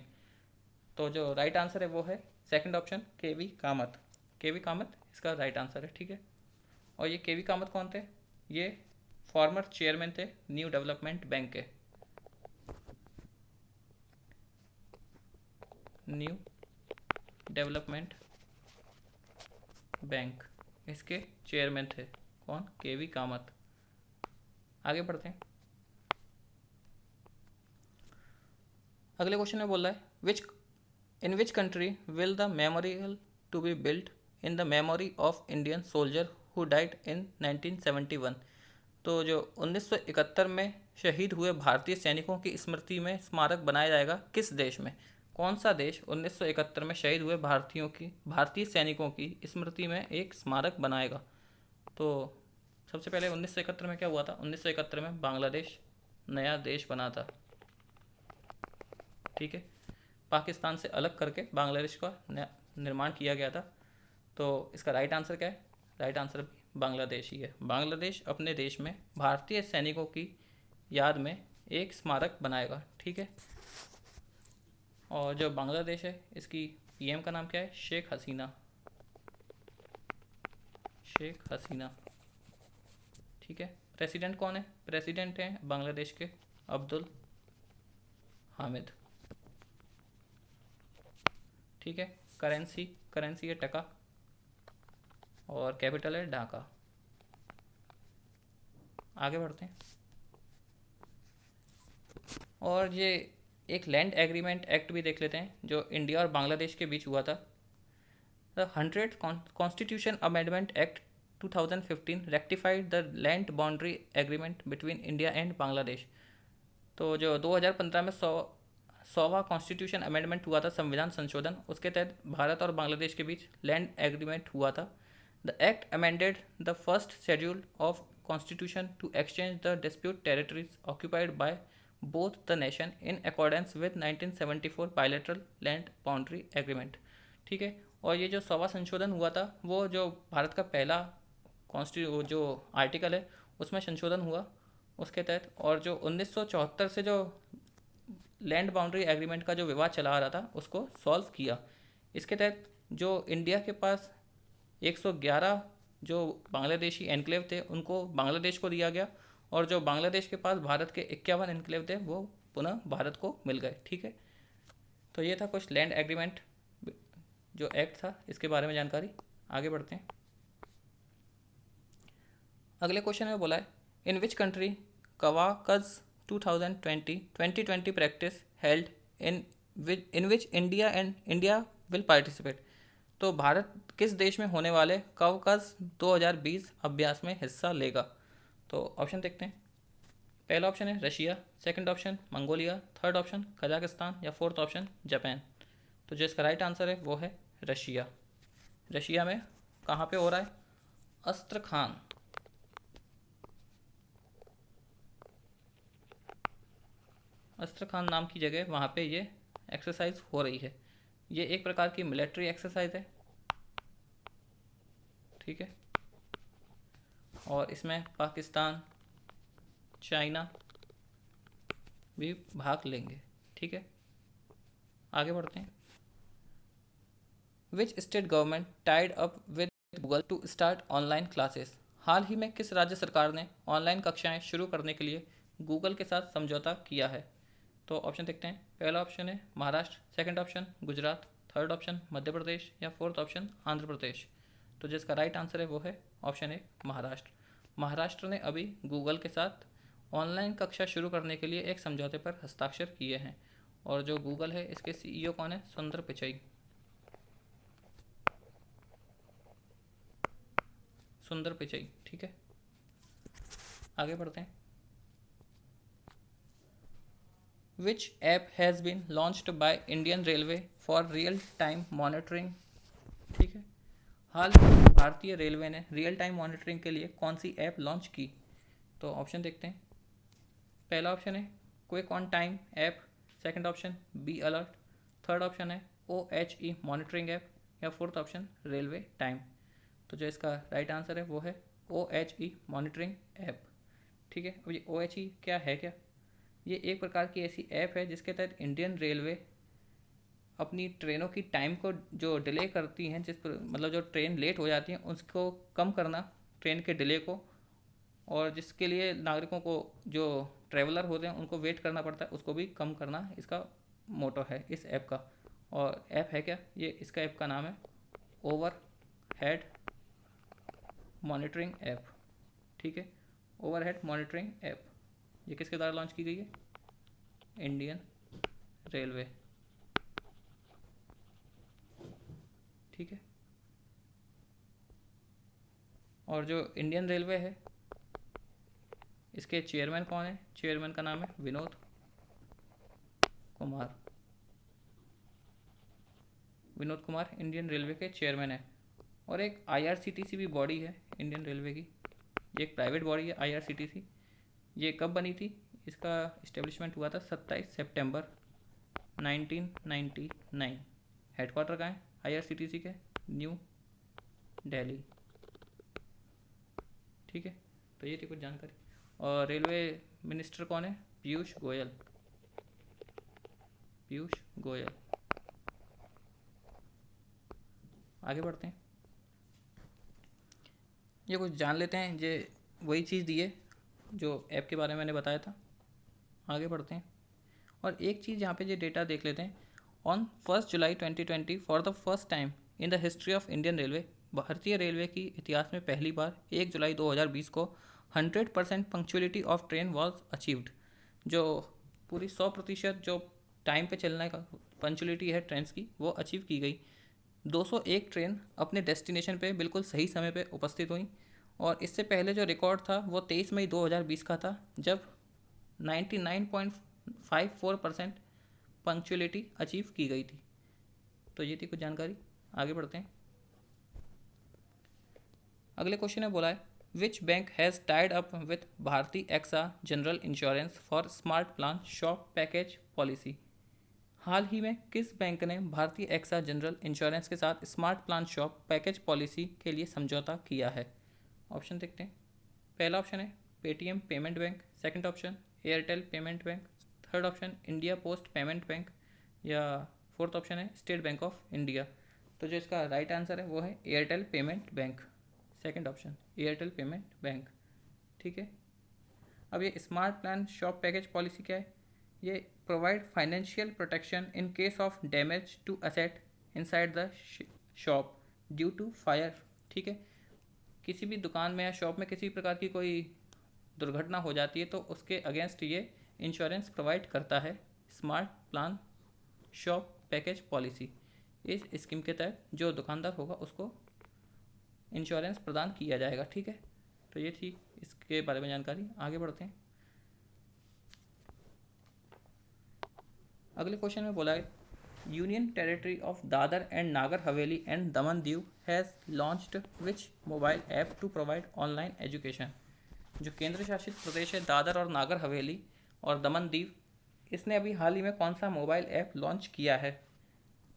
Speaker 1: तो जो राइट आंसर है वो है सेकंड ऑप्शन केवी कामत। केवी कामत इसका राइट आंसर है, ठीक है। और ये केवी कामत कौन थे? ये फॉर्मर चेयरमैन थे न्यू डेवलपमेंट बैंक के। न्यू डेवलपमेंट बैंक, इसके चेयरमैन थे कौन? केवी कामत। आगे बढ़ते हैं। अगले क्वेश्चन में बोल रहा है in which country will the memorial to be built in the memory of Indian soldier who died in 1971। तो जो 1971 में शहीद हुए भारतीय सैनिकों की स्मृति में स्मारक बनाया जाएगा किस देश में? कौन सा देश 1971 में शहीद हुए भारतीय सैनिकों की स्मृति में एक स्मारक बनाएगा? तो सबसे पहले 1971 में क्या हुआ था? 1971 में बांग्लादेश नया देश बना था, ठीक है। पाकिस्तान से अलग करके बांग्लादेश का निर्माण किया गया था। तो इसका राइट आंसर क्या है? राइट आंसर बांग्लादेश ही है। बांग्लादेश अपने देश में भारतीय सैनिकों की याद में एक स्मारक बनाएगा, ठीक है। और जो बांग्लादेश है इसकी पीएम का नाम क्या है? शेख हसीना। शेख हसीना, ठीक है। प्रेसिडेंट कौन है? प्रेसिडेंट हैं बांग्लादेश के अब्दुल हामिद, ठीक है। करेंसी है टका और कैपिटल है ढाका। आगे बढ़ते हैं। और ये एक लैंड एग्रीमेंट एक्ट भी देख लेते हैं जो इंडिया और बांग्लादेश के बीच हुआ था। The 100th constitution amendment act 2015 rectified the land boundary agreement between India and Bangladesh. तो जो 2015 में 100वां कॉन्स्टिट्यूशन अमेंडमेंट हुआ था, संविधान संशोधन, उसके तहत भारत और बांग्लादेश के बीच लैंड एग्रीमेंट हुआ था। The act amended the first schedule of constitution to exchange the dispute territories occupied by both the nation in accordance with 1974 bilateral land boundary agreement, ठीक है। और ये जो 100वां संशोधन हुआ था वो जो भारत का पहला जो आर्टिकल है उसमें संशोधन हुआ उसके तहत। और जो 1974 से जो लैंड बाउंड्री एग्रीमेंट का जो विवाद चला आ रहा था उसको सॉल्व किया। इसके तहत जो इंडिया के पास 111 जो बांग्लादेशी एनक्लेव थे उनको बांग्लादेश को दिया गया, और जो बांग्लादेश के पास भारत के 51 एनक्लेव थे वो पुनः भारत को मिल गए, ठीक है। तो ये था कुछ लैंड एग्रीमेंट जो एक्ट था, इसके बारे में जानकारी। आगे बढ़ते हैं। अगले क्वेश्चन में बोला है in which country Kavkaz 2020 practice held in which India will participate. तो भारत किस देश में होने वाले कवाकज 2020 अभ्यास में हिस्सा लेगा? तो ऑप्शन देखते हैं। पहला ऑप्शन है Russia, second option Mongolia, third option Kazakhstan या फोर्थ ऑप्शन जापान। तो जो इसका राइट आंसर है वो है रशिया। रशिया में कहाँ पे हो रहा है? अस्त्रखान। अस्त्रखान नाम की जगह वहाँ पे ये एक्सरसाइज हो रही है। ये एक प्रकार की मिलिट्री एक्सरसाइज है, ठीक है। और इसमें पाकिस्तान, चाइना भी भाग लेंगे, ठीक है। आगे बढ़ते हैं। Which state government tied up with Google to start online classes. हाल ही में किस राज्य सरकार ने ऑनलाइन कक्षाएं शुरू करने के लिए गूगल के साथ समझौता किया है? तो ऑप्शन देखते हैं। पहला ऑप्शन है Maharashtra, second option Gujarat, third option Madhya Pradesh या फोर्थ ऑप्शन आंध्र प्रदेश। तो जिसका राइट आंसर है वो है ऑप्शन ए महाराष्ट्र। महाराष्ट्र ने अभी गूगल के साथ ऑनलाइन कक्षा शुरू करने के लिए एक समझौते पर हस्ताक्षर किए हैं। और जो गूगल है इसके सीईओ कौन है? सुंदर पिचाई। सुंदर पिचाई, ठीक है। आगे बढ़ते हैं। Which app has been launched by Indian Railway for real time monitoring? ठीक है। हाल ही में भारतीय रेलवे ने रियल टाइम मॉनिटरिंग के लिए कौन सी ऐप लॉन्च की? तो ऑप्शन देखते हैं। पहला ऑप्शन है quick on time app, second option be alert, third option है OHE मॉनिटरिंग ऐप, या फोर्थ ऑप्शन रेलवे टाइम। तो जो इसका राइट आंसर है वो है OHE मॉनिटरिंग ऐप। ठीक है, अब ये OHE क्या है? क्या ये एक प्रकार की ऐसी ऐप है जिसके तहत इंडियन रेलवे अपनी ट्रेनों की टाइम को जो डिले करती हैं, मतलब जो ट्रेन लेट हो जाती हैं उसको कम करना, ट्रेन के डिले को, और जिसके लिए नागरिकों को जो ट्रैवलर होते हैं उनको वेट करना पड़ता है उसको भी कम करना इसका मोटो है इस ऐप का। और ऐप है क्या? ये इसका ऐप का नाम है ओवर हेड मॉनिटरिंग ऐप। ठीक है, ओवर हेड मॉनिटरिंग ऐप ये किसके द्वारा लॉन्च की गई है? Indian railway. ठीक है, और जो इंडियन रेलवे है इसके चेयरमैन कौन है? चेयरमैन का नाम है विनोद कुमार। विनोद कुमार इंडियन रेलवे के चेयरमैन है। और एक IRCTC भी बॉडी है इंडियन रेलवे की, ये एक प्राइवेट बॉडी है IRCTC। ये कब बनी थी? इसका इस्टेब्लिशमेंट हुआ था 27 सितंबर 1999। हेडक्वार्टर कहाँ है IRCTC के? न्यू दिल्ली। ठीक है, तो ये थी कुछ जानकारी। और रेलवे मिनिस्टर कौन है? पीयूष गोयल। पीयूष गोयल। आगे बढ़ते हैं, ये कुछ जान लेते हैं। ये वही चीज़ दी है जो ऐप के बारे में मैंने बताया था। आगे बढ़ते हैं, और एक चीज़ यहाँ पे ये डेटा देख लेते हैं। On 1 July 2020 for the first time in the history of Indian railway, भारतीय रेलवे की इतिहास में पहली बार 1 जुलाई 2020 को 100% punctuality of train was achieved. जो पूरी 100% जो टाइम पे चलने का पंक्चुअलिटी है ट्रेन की वो अचीव की गई। 201 ट्रेन अपने डेस्टिनेशन पे बिल्कुल सही समय पे उपस्थित हुई। और इससे पहले जो रिकॉर्ड था वो 23 मई 2020 का था, जब 99.54% पंक्चुअलिटी अचीव की गई थी। तो ये थी कुछ जानकारी। आगे बढ़ते हैं, अगले क्वेश्चन में बोला है which bank has tied up with Bharti AXA general insurance for smart plan shop package policy. हाल ही में किस बैंक ने भारतीय एक्सा जनरल इंश्योरेंस के साथ smart plan shop package policy के लिए समझौता किया है? ऑप्शन देखते हैं। पहला ऑप्शन है Paytm payment bank, second option Airtel payment bank, third option India post payment bank, या फोर्थ ऑप्शन है स्टेट बैंक ऑफ इंडिया। तो जो इसका राइट आंसर है वो है Airtel payment bank, second option Airtel payment bank. ठीक है, अब ये smart plan shop package policy क्या है? ये provide financial protection in case of damage to asset inside the shop due to fire. ठीक है, किसी भी दुकान में या शॉप में किसी प्रकार की कोई दुर्घटना हो जाती है तो उसके अगेंस्ट ये इंश्योरेंस प्रोवाइड करता है smart plan shop package policy. इस स्कीम के तहत जो दुकानदार होगा उसको इंश्योरेंस प्रदान किया जाएगा। ठीक है, तो ये थी इसके बारे में जानकारी। आगे बढ़ते हैं, अगले क्वेश्चन में बोला है union territory of Dadra and Nagar Haveli and Daman Diu has launched which mobile app to provide online education. जो केंद्र शासित प्रदेश है दादर और नागर हवेली और दमन दीव, इसने अभी हाल ही में कौन सा मोबाइल ऐप लॉन्च किया है?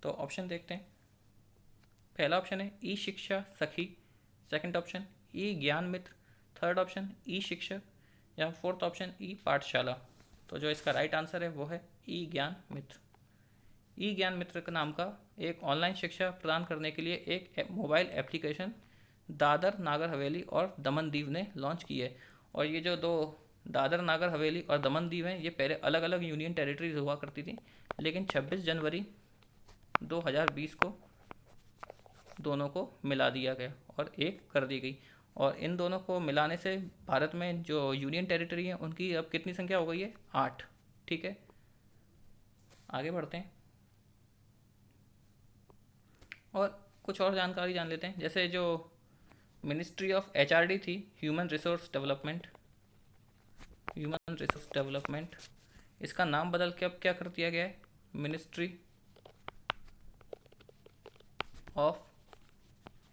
Speaker 1: तो ऑप्शन देखते हैं। पहला ऑप्शन है ई शिक्षा सखी, सेकंड ऑप्शन ई ज्ञान मित्र, थर्ड ऑप्शन ई शिक्षक, या फोर्थ ऑप्शन ई पाठशाला। तो जो इसका राइट आंसर है वो है ई ज्ञान मित्र। ई ज्ञान मित्र के नाम का एक ऑनलाइन शिक्षा प्रदान करने के लिए एक मोबाइल एप्लीकेशन दादर नागर हवेली और दमन दीव ने लॉन्च की है। और ये जो दो दादर नागर हवेली और दमन दीव हैं ये पहले अलग अलग यूनियन टेरिटरीज हुआ करती थी, लेकिन 26 जनवरी 2020 को दोनों को मिला दिया गया और एक कर दी गई। और इन दोनों को मिलाने से भारत में जो यूनियन टेरिटरी है उनकी अब कितनी संख्या हो गई है? 8। ठीक है, आगे बढ़ते हैं और कुछ और जानकारी जान लेते हैं। जैसे जो मिनिस्ट्री ऑफ HRD थी, human resource development, human resource development, इसका नाम बदल के अब क्या कर दिया गया है? Ministry of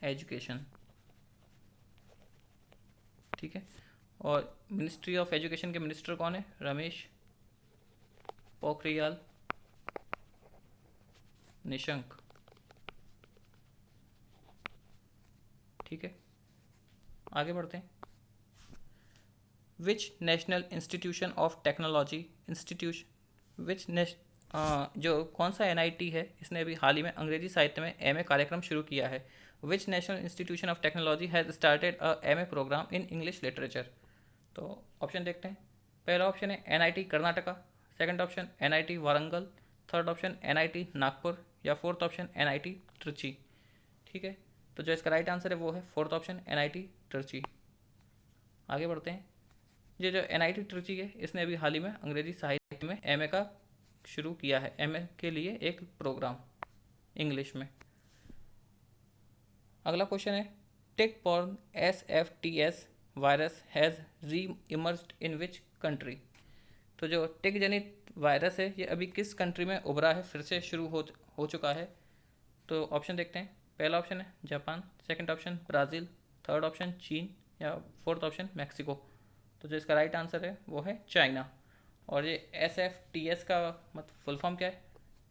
Speaker 1: education. ठीक है, और मिनिस्ट्री ऑफ एजुकेशन के मिनिस्टर कौन है? रमेश पोखरियाल निशंक। ठीक है, आगे बढ़ते हैं। विच national institution of technology institution which जो कौन सा एनआईटी है, इसने अभी हाल ही में अंग्रेजी साहित्य में एमए कार्यक्रम शुरू किया है? Which national institution of technology has started a MA program in English literature? तो ऑप्शन देखते हैं। पहला ऑप्शन है NIT Karnataka, second option NIT Warangal, third option NIT Nagpur, या फोर्थ ऑप्शन एनआईटी ट्रिची। ठीक है, तो जो इसका राइट आंसर है वो है फोर्थ ऑप्शन एनआईटी ट्रिची। आगे बढ़ते हैं। ये जो एनआईटी ट्रिची है, इसने अभी हाल ही में अंग्रेजी साहित्य में एमए का शुरू किया है, एमए के लिए एक प्रोग्राम इंग्लिश में। अगला क्वेश्चन है टिक बॉर्न SFTS वायरस हैज़ री इमर्ज्ड इन विच कंट्री? तो जो टिक जनित वायरस है ये अभी किस कंट्री में उभरा है, फिर से शुरू हो चुका है? तो ऑप्शन देखते हैं। पहला ऑप्शन है Japan, second option Brazil, third option चीन, या फोर्थ ऑप्शन मैक्सिको। तो जो इसका राइट आंसर है वो है चाइना। और ये SFTS का मतलब फुल फॉर्म क्या है?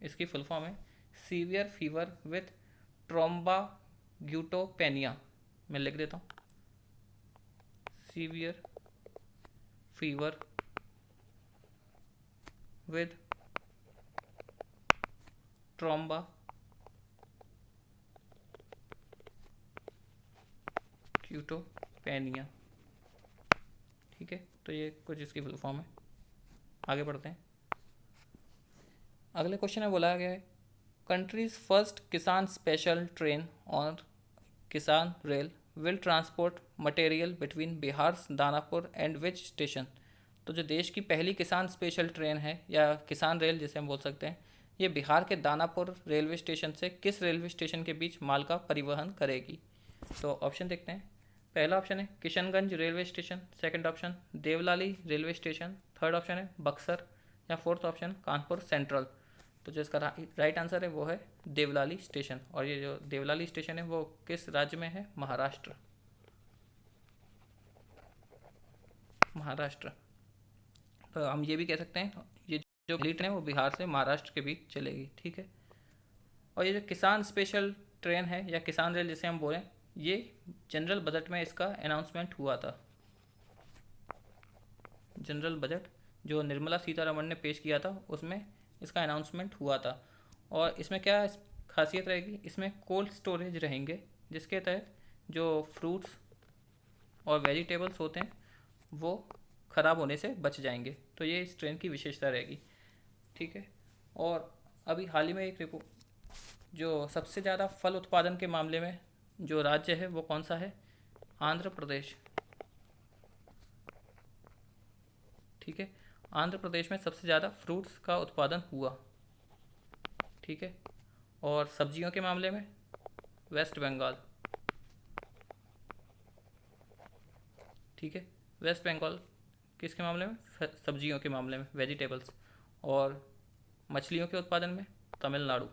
Speaker 1: इसकी फुल फॉर्म है सीवियर फीवर विथ ट्रोम्बाग्यूटोपेनिया। मैं लिख देता हूँ, सीवियर फीवर विद ट्रोम्बा क्यूटोपेनिया। ठीक है, तो ये कुछ इसकी फुल फॉर्म है। आगे बढ़ते हैं। अगले क्वेश्चन में बोला गया है कंट्रीज फर्स्ट किसान स्पेशल ट्रेन और किसान rail will transport material between Bihar Danapur and which station? तो जो देश की पहली किसान स्पेशल ट्रेन है या किसान रेल जिसे हम बोल सकते हैं, ये बिहार के दानापुर रेलवे स्टेशन से किस रेलवे स्टेशन के बीच माल का परिवहन करेगी? तो ऑप्शन देखते हैं। पहला ऑप्शन है Kishanganj railway station, second option Deolali railway station, third option है बक्सर, या फोर्थ ऑप्शन कानपुर सेंट्रल। तो जो इसका राइट आंसर है वो है देवलाली स्टेशन। और ये जो देवलाली स्टेशन है वो किस राज्य में है? महाराष्ट्र। महाराष्ट्र। तो हम ये भी कह सकते हैं ये जो पहली ट्रेन है वो बिहार से महाराष्ट्र के बीच चलेगी। ठीक है, और ये जो किसान स्पेशल ट्रेन है या किसान रेल जिसे हम बोलें, ये जनरल बजट में इसका अनाउंसमेंट हुआ था। जनरल बजट जो निर्मला सीतारमण ने पेश किया था उसमें इसका अनाउंसमेंट हुआ था। और इसमें क्या खासियत रहेगी? इसमें कोल्ड स्टोरेज रहेंगे जिसके तहत जो फ्रूट्स और वेजिटेबल्स होते हैं वो ख़राब होने से बच जाएंगे। तो ये इस ट्रेन की विशेषता रहेगी। ठीक है, और अभी हाल ही में एक रिपोर्ट जो सबसे ज़्यादा फल उत्पादन के मामले में जो राज्य है वो कौन सा है? आंध्र प्रदेश। ठीक है, आंध्र प्रदेश में सबसे ज़्यादा फ्रूट्स का उत्पादन हुआ। ठीक है, और सब्जियों के मामले में वेस्ट बंगाल। ठीक है, वेस्ट बंगाल किसके मामले में? सब्जियों के मामले में, वेजिटेबल्स। और मछलियों के उत्पादन में तमिलनाडु।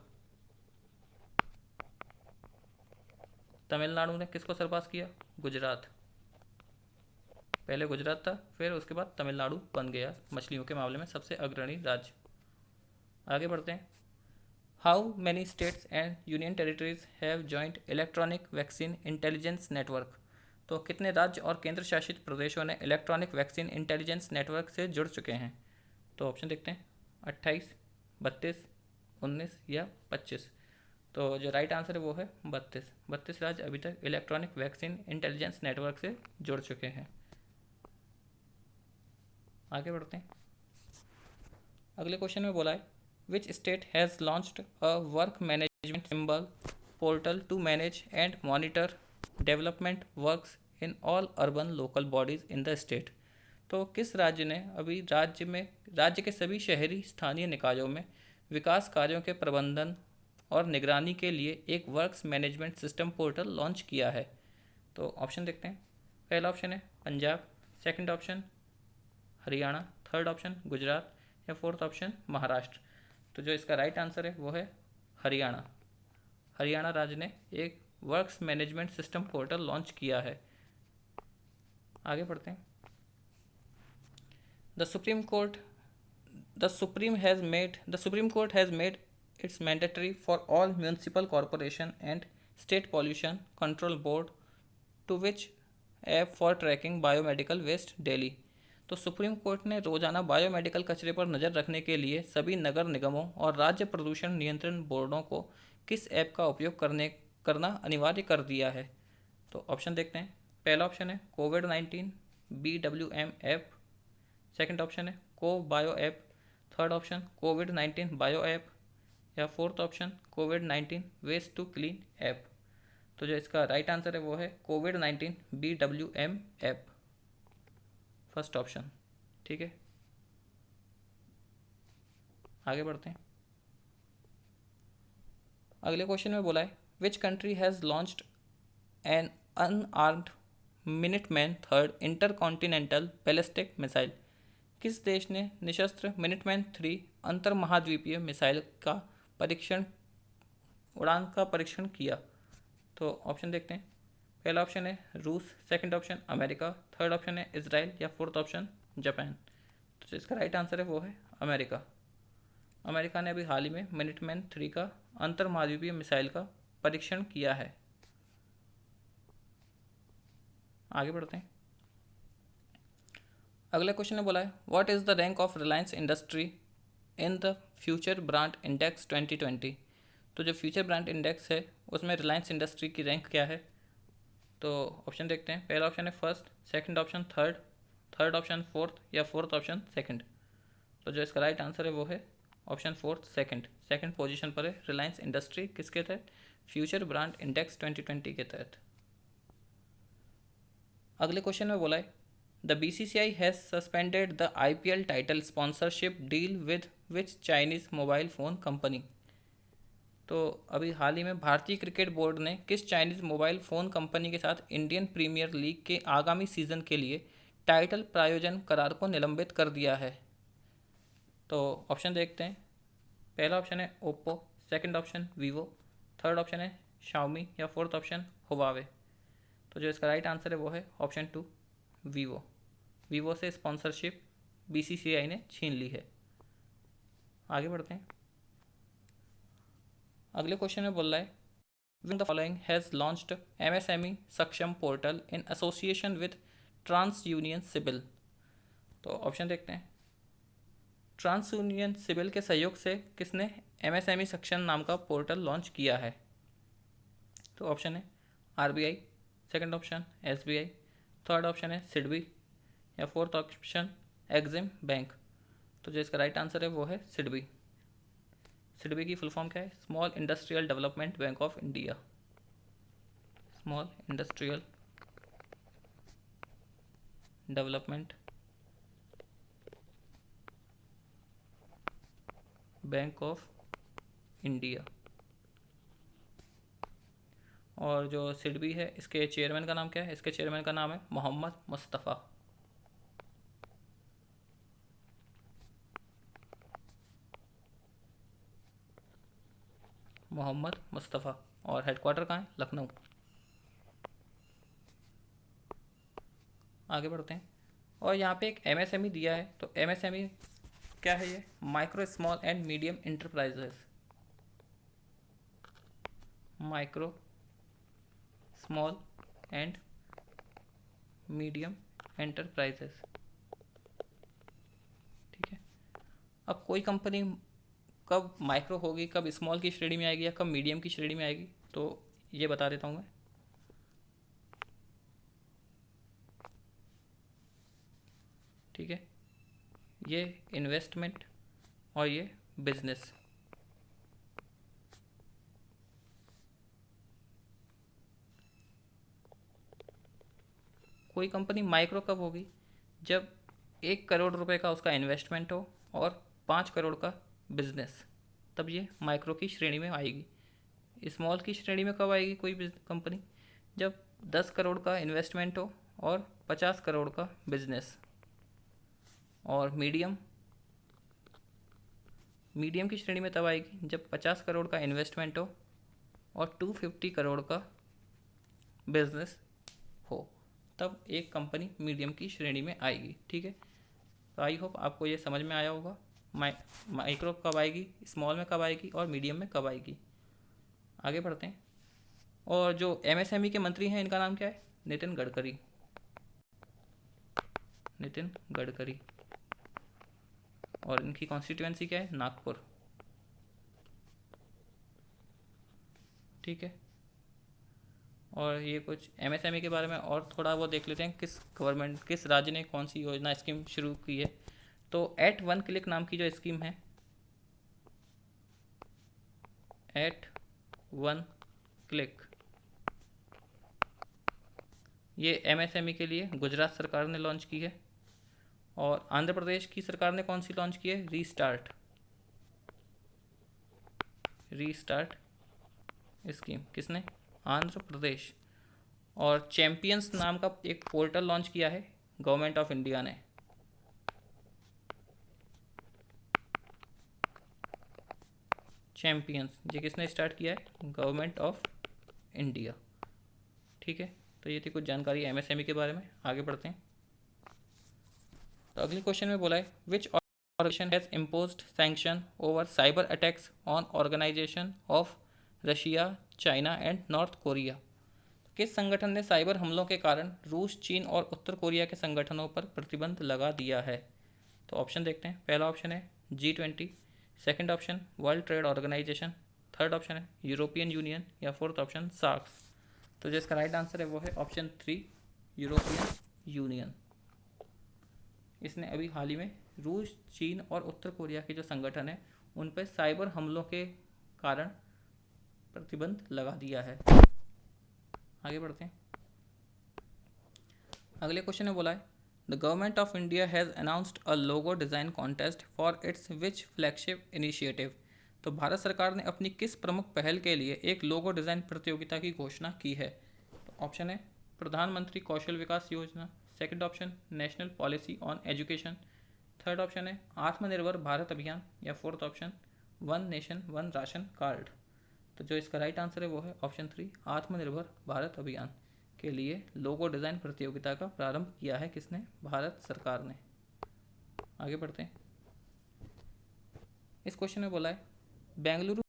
Speaker 1: तमिलनाडु ने किसको सरपास किया? गुजरात। पहले गुजरात था, फिर उसके बाद तमिलनाडु बन गया मछलियों के मामले में सबसे अग्रणी राज्य। आगे बढ़ते हैं। How many states and union territories have joint electronic vaccine intelligence network? तो कितने राज्य और केंद्र शासित प्रदेशों ने इलेक्ट्रॉनिक वैक्सीन इंटेलिजेंस नेटवर्क से जुड़ चुके हैं? तो ऑप्शन देखते हैं। 28, 32, 19 या 25। तो जो राइट आंसर है वो है 32। 32 राज्य अभी तक इलेक्ट्रॉनिक वैक्सीन इंटेलिजेंस नेटवर्क से जुड़ चुके हैं। आगे बढ़ते हैं। अगले क्वेश्चन में बोला है which state has launched a work management symbol portal to manage and monitor development works in all urban local bodies in the state? तो किस राज्य ने अभी राज्य के सभी शहरी स्थानीय निकायों में विकास कार्यों के प्रबंधन और निगरानी के लिए एक works management system portal launch किया है? तो ऑप्शन देखते हैं। पहला ऑप्शन है Punjab, second option Haryana, third option Gujarat, या फोर्थ ऑप्शन महाराष्ट्र। तो जो इसका राइट आंसर है वो है हरियाणा। हरियाणा राज्य ने एक works management system portal launch किया है। आगे बढ़ते हैं। The Supreme Court the Supreme Court has made it's mandatory for all municipal corporation and state pollution control board to which app for tracking biomedical waste daily. तो supreme court ने रोजाना biomedical कचरे पर नज़र रखने के लिए सभी नगर निगमों और राज्य प्रदूषण नियंत्रण बोर्डों को किस ऐप का उपयोग करना अनिवार्य कर दिया है। तो ऑप्शन देखते हैं। पहला ऑप्शन है कोविड-19 BWM ऐप। सेकंड ऑप्शन है co bio app. Third option कोविड-19 बायो ऐप। या फोर्थ ऑप्शन कोविड-19 वेस्ट टू क्लीन ऐप। तो जो इसका राइट आंसर है वो है कोविड-19 BWM ऐप, फर्स्ट ऑप्शन। ठीक है, आगे बढ़ते हैं। अगले क्वेश्चन में बोला है which country has launched N unarmoured Minuteman third intercontinental ballistic missile. किस देश ने निशस्त्र मिनटमैन 3 अंतर महाद्वीपीय मिसाइल का उड़ान का परीक्षण किया। तो ऑप्शन देखते हैं। पहला ऑप्शन है रूस, second option America, third option है इजराइल या फोर्थ ऑप्शन जापान। तो जो इसका राइट आंसर है वो है अमेरिका। अमेरिका ने अभी हाल ही में मिनटमैन 3 का अंतर महाद्वीपीय मिसाइल का परीक्षण किया है। आगे बढ़ते हैं। अगला क्वेश्चन ने बोला है what is the rank of Reliance industry in the future brand index 2020। तो जो फ्यूचर ब्रांड इंडेक्स है उसमें रिलायंस इंडस्ट्री की रैंक क्या है। तो ऑप्शन देखते हैं। पहला ऑप्शन है first, second option third, third option fourth या फोर्थ ऑप्शन सेकंड। तो जो इसका राइट आंसर है वो है ऑप्शन फोर्थ, सेकंड पोजीशन पर है रिलायंस इंडस्ट्री। किसके तहत? फ्यूचर ब्रांड इंडेक्स 2020 के तहत। अगले क्वेश्चन में बोला है the BCCI has suspended the IPL title sponsorship deal with which Chinese mobile phone company. तो अभी हाल ही में भारतीय क्रिकेट बोर्ड ने किस चाइनीज़ मोबाइल फ़ोन कंपनी के साथ इंडियन प्रीमियर लीग के आगामी सीज़न के लिए टाइटल प्रायोजन करार को निलंबित कर दिया है। तो ऑप्शन देखते हैं। पहला ऑप्शन है Oppo, second option Vivo, third option है शाओमी या फोर्थ ऑप्शन हुवावे। तो जो इसका राइट आंसर है वो है ऑप्शन 2 वीवो। वीवो से स्पॉन्सरशिप BCCI ने छीन ली है। आगे बढ़ते हैं। अगले क्वेश्चन में बोल रहा है the following has launched MSME Saksham portal in association with TransUnion CIBIL. तो ऑप्शन देखते हैं। ट्रांस यूनियन सिविल के सहयोग से किसने MSME सक्षम नाम का पोर्टल लॉन्च किया है। तो ऑप्शन है RBI, second option SBI, third option है सिडबी या फोर्थ ऑप्शन एग्जिम बैंक। तो जो इसका राइट आंसर है वो है सिडबी। सिडबी की फुल फॉर्म क्या है? Small industrial development bank of India. Small industrial development bank of India. और जो सिडबी है इसके चेयरमैन का नाम क्या है? इसके चेयरमैन का नाम है मोहम्मद मुस्तफ़ा। मोहम्मद मुस्तफ़ा। और हेडक्वार्टर कहाँ है? लखनऊ। आगे बढ़ते हैं। और यहाँ पे एक MSME दिया है। तो MSME क्या है? ये micro small and medium enterprises. Micro small and medium enterprises. ठीक है। अब कोई कंपनी कब माइक्रो होगी, कब स्मॉल की श्रेणी में आएगी या कब मीडियम की श्रेणी में आएगी, तो ये बता देता हूँ मैं। ठीक है, ये इन्वेस्टमेंट और ये बिजनेस। कोई कंपनी माइक्रो कब होगी? जब 1 करोड़ रुपए का उसका इन्वेस्टमेंट हो और 5 करोड़ का बिजनेस, तब ये माइक्रो की श्रेणी में आएगी। स्मॉल की श्रेणी में कब आएगी कोई कंपनी? जब 10 करोड़ का इन्वेस्टमेंट हो और 50 करोड़ का बिजनेस। और मीडियम की श्रेणी में तब आएगी जब 50 करोड़ का इन्वेस्टमेंट हो और 250 करोड़ का बिजनेस हो, तब एक कंपनी मीडियम की श्रेणी में आएगी। ठीक है, तो आई होप आपको ये समझ में आया होगा माइक्रो कब आएगी, स्मॉल में कब आएगी और मीडियम में कब आएगी। आगे बढ़ते हैं। और जो एमएसएमई के मंत्री हैं इनका नाम क्या है? नितिन गडकरी। नितिन गडकरी। और इनकी कॉन्स्टिट्यूएंसी क्या है? नागपुर। ठीक है। और ये कुछ एमएसएमई के बारे में और थोड़ा वो देख लेते हैं, किस राज्य ने कौन सी योजना स्कीम शुरू की है। तो एट वन क्लिक नाम की जो स्कीम है, एट वन क्लिक, ये एमएसएमई के लिए गुजरात सरकार ने लॉन्च की है। और आंध्र प्रदेश की सरकार ने कौन सी लॉन्च की है? Restart scheme. किसने? आंध्र प्रदेश। और चैंपियंस नाम का एक पोर्टल लॉन्च किया है गवर्नमेंट ऑफ इंडिया ने। चैंपियंस ये किसने स्टार्ट किया है? Government of India. ठीक है। तो ये थी कुछ जानकारी एमएसएमई के बारे में। आगे बढ़ते हैं। तो अगले क्वेश्चन में बोला है which organisation has imposed sanction over cyber attacks on organisation of Russia, China and North Korea. किस संगठन ने साइबर हमलों के कारण रूस, चीन और उत्तर कोरिया के संगठनों पर प्रतिबंध लगा दिया है? तो ऑप्शन देखते हैं। पहला ऑप्शन है G20, second option world trade organization, third option है यूरोपियन यूनियन या फोर्थ ऑप्शन सार्क्स। तो जो इसका राइट आंसर है वो है ऑप्शन 3 यूरोपियन यूनियन। इसने अभी हाल ही में रूस, चीन और उत्तर कोरिया के जो संगठन है उन पर साइबर हमलों के कारण प्रतिबंध लगा दिया है। आगे बढ़ते हैं। अगले क्वेश्चन में बोला है the government of India has announced a logo design contest for its which flagship initiative. तो भारत सरकार ने अपनी किस प्रमुख पहल के लिए एक लोगो डिज़ाइन प्रतियोगिता की घोषणा की है? तो ऑप्शन है प्रधानमंत्री कौशल विकास योजना, second option national policy on education, third option है आत्मनिर्भर भारत अभियान या fourth option one nation one ration card. तो जो इसका राइट आंसर है वो है ऑप्शन 3 आत्मनिर्भर भारत अभियान के लिए लोगो डिज़ाइन प्रतियोगिता का प्रारंभ किया है किसने? भारत सरकार ने। आगे बढ़ते हैं। इस क्वेश्चन में बोला है Bengaluru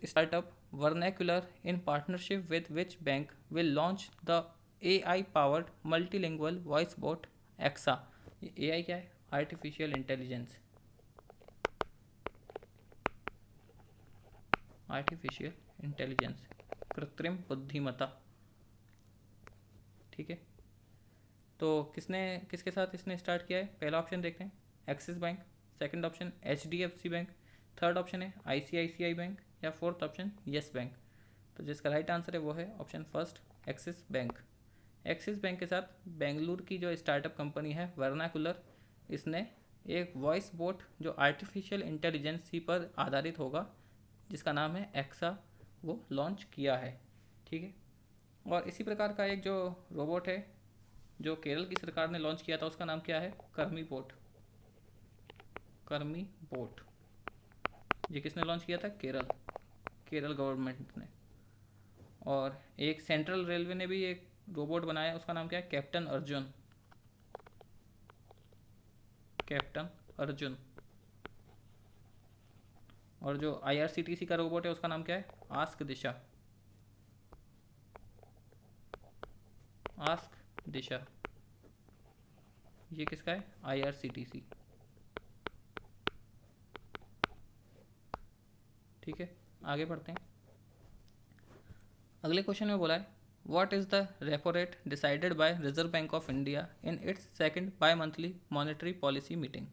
Speaker 1: startup vernacular in partnership with which bank will launch the AI powered multilingual voice bot AXAA. ये AI क्या है? Artificial intelligence. कृत्रिम बुद्धिमत्ता। ठीक है। तो किसके साथ इसने स्टार्ट किया है? पहला ऑप्शन देखते हैं axis bank, second option HDFC bank, third option है ICICI बैंक या फोर्थ ऑप्शन येस बैंक। तो जिसका राइट आंसर है वो है option first axis bank. Axis bank के साथ बेंगलुरु की जो स्टार्टअप कंपनी है वर्नाकुलर, इसने एक वॉइस बोट जो आर्टिफिशियल इंटेलिजेंस ही पर आधारित होगा जिसका नाम है एक्सा, वो लॉन्च किया है। ठीक है। और इसी प्रकार का एक जो रोबोट है जो केरल की सरकार ने लॉन्च किया था उसका नाम क्या है? कर्मी बोट। ये किसने लॉन्च किया था? केरल गवर्नमेंट ने। और एक सेंट्रल रेलवे ने भी एक रोबोट बनाया, उसका नाम क्या है? कैप्टन अर्जुन। और जो IRCTC का रोबोट है उसका नाम क्या है? आस्क दिशा। ये किसका है? IRCTC। ठीक है। आगे बढ़ते हैं। अगले क्वेश्चन में बोला है what is the repo rate decided by reserve bank of India in its second by monthly monetary policy meeting.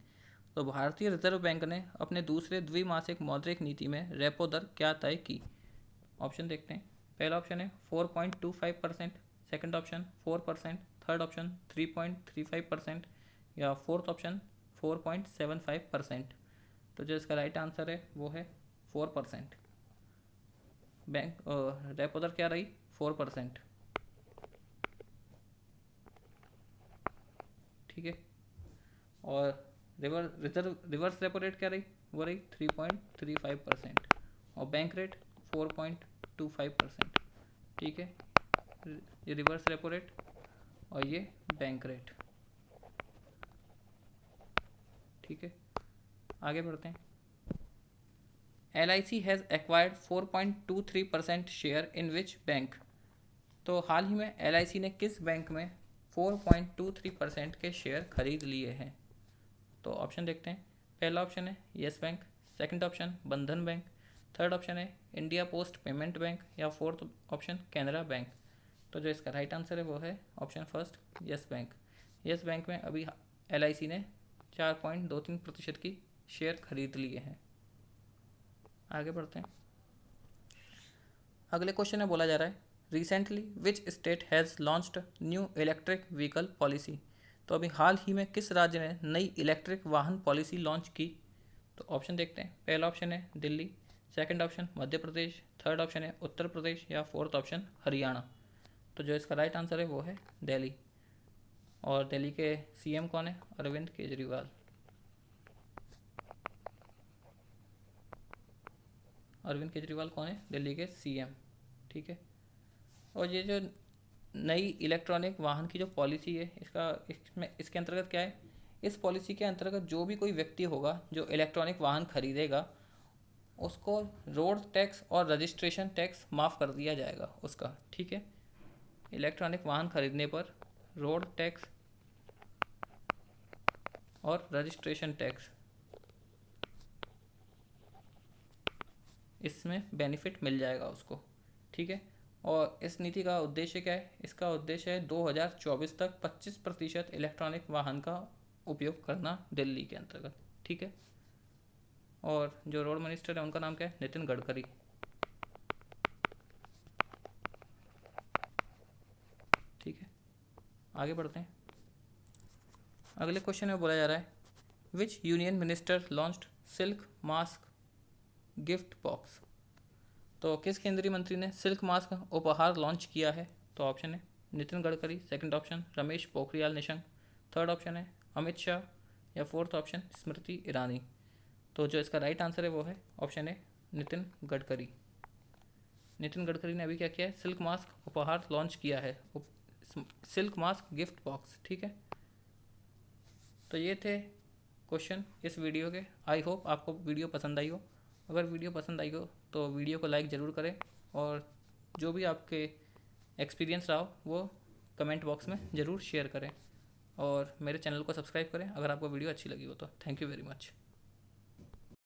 Speaker 1: तो भारतीय रिजर्व बैंक ने अपने दूसरे द्विमासिक मौद्रिक नीति में रेपो दर क्या तय की? ऑप्शन देखते हैं। पहला ऑप्शन है 4.25%, सेकंड ऑप्शन 4%, थर्ड ऑप्शन 3.35% या फोर्थ ऑप्शन 4.75%। तो जो इसका राइट आंसर है वो है 4%। बैंक रेपो दर क्या रही? 4%। ठीक है। और रिवर्स रेपो रेट क्या रही? वो रही 3.35% और बैंक रेट 4.25%। ठीक है। ये रिवर्स रेपो रेट और ये बैंक रेट। ठीक है, आगे बढ़ते हैं। LIC has acquired 4.23% share in which bank. तो हाल ही में LIC ने किस बैंक में 4.23% के शेयर खरीद लिए हैं? तो ऑप्शन देखते हैं। पहला ऑप्शन है येस बैंक, सेकंड ऑप्शन बंधन बैंक, थर्ड ऑप्शन है इंडिया पोस्ट पेमेंट बैंक, या फोर्थ ऑप्शन कैनरा बैंक। तो जो इसका राइट आंसर है वो है option first yes bank. Yes bank में अभी LIC ने 4.23% की शेयर खरीद लिए हैं। आगे बढ़ते हैं। अगले क्वेश्चन में बोला जा रहा है recently which state has launched new electric vehicle policy. तो अभी हाल ही में किस राज्य ने नई इलेक्ट्रिक वाहन पॉलिसी लॉन्च की? तो ऑप्शन देखते हैं। पहला ऑप्शन है दिल्ली, सेकंड ऑप्शन मध्य प्रदेश, थर्ड ऑप्शन है उत्तर प्रदेश, या फोर्थ ऑप्शन हरियाणा। तो जो इसका राइट आंसर है वो है दिल्ली। और दिल्ली के CM कौन है? अरविंद केजरीवाल। अरविंद केजरीवाल कौन है? दिल्ली के CM। ठीक है। और ये जो नई इलेक्ट्रॉनिक वाहन की जो पॉलिसी है इसके अंतर्गत क्या है? इस पॉलिसी के अंतर्गत जो भी कोई व्यक्ति होगा जो इलेक्ट्रॉनिक वाहन खरीदेगा उसको रोड टैक्स और रजिस्ट्रेशन टैक्स माफ़ कर दिया जाएगा उसका। ठीक है, इलेक्ट्रॉनिक वाहन खरीदने पर रोड टैक्स और रजिस्ट्रेशन टैक्स इसमें बेनिफिट मिल जाएगा उसको। ठीक है, और इस नीति का उद्देश्य क्या है? इसका उद्देश्य है 2024 तक 25% इलेक्ट्रॉनिक वाहन का उपयोग करना दिल्ली के अंतर्गत। ठीक है, और जो रोड मिनिस्टर है उनका नाम क्या है? नितिन गडकरी। ठीक है, आगे बढ़ते हैं। अगले क्वेश्चन में बोला जा रहा है विच union minister launched silk mask gift box. तो किस केंद्रीय मंत्री ने सिल्क मास्क उपहार लॉन्च किया है? तो ऑप्शन है Nitin Gadkari, second option Ramesh Pokhriyal Nishank, third option है अमित शाह, या फोर्थ ऑप्शन स्मृति ईरानी। तो जो इसका राइट आंसर है वो है ऑप्शन है नितिन गडकरी। नितिन गडकरी ने अभी क्या किया है? सिल्क मास्क उपहार लॉन्च किया है, सिल्क मास्क गिफ्ट बॉक्स। ठीक है, तो ये थे क्वेश्चन इस वीडियो के। आई होप आपको वीडियो पसंद आई हो। अगर वीडियो पसंद आई हो तो वीडियो को लाइक ज़रूर करें, और जो भी आपके एक्सपीरियंस रहा हो वो कमेंट बॉक्स में ज़रूर शेयर करें, और मेरे चैनल को सब्सक्राइब करें अगर आपको वीडियो अच्छी लगी हो तो। Thank you very much.